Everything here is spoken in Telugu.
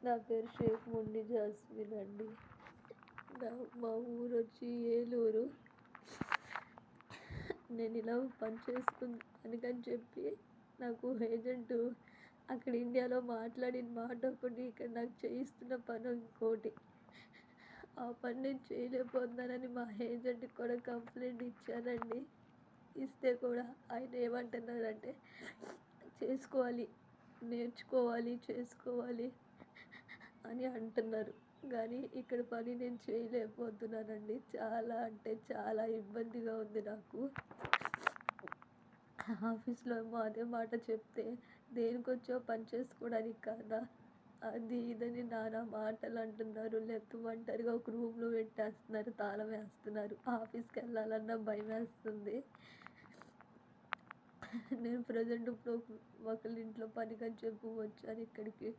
నా పేరు షేక్ ముండి జాస్మిన్ అండి. మా ఊరు వచ్చి ఏలూరు. నేను ఇలా పని అందుకని చెప్పి నాకు ఏజెంటు అక్కడ ఇండియాలో మాట్లాడిన మాట ఒకటి, ఇక్కడ నాకు చేయిస్తున్న పని ఇంకోటి. ఆ పని నేను చేయలేకపోతున్నానని మా ఏజెంట్కి కూడా కంప్లైంట్ ఇచ్చానండి. ఇస్తే కూడా ఆయన ఏమంటున్నారంటే నేర్చుకోవాలి చేసుకోవాలి అని అంటున్నారు. కానీ ఇక్కడ పని నేను చేయలేకపోతున్నానండి. చాలా అంటే చాలా ఇబ్బందిగా ఉంది నాకు. ఆఫీస్లో ఏమో అదే మాట చెప్తే దేనికొచ్చో పని చేసుకోవడానికి కాదా, అది ఇదని నానా మాటలు అంటున్నారు. లేకపోతే ఒంటరిగా ఒక రూమ్లో పెట్టేస్తున్నారు, తాళం వేస్తున్నారు. ఆఫీస్కి వెళ్ళాలన్నా భయం వేస్తుంది. నేను ప్రజెంట్ ఇప్పుడు ఒకళ్ళ ఇంట్లో పనికని చెప్పి వచ్చాను ఇక్కడికి.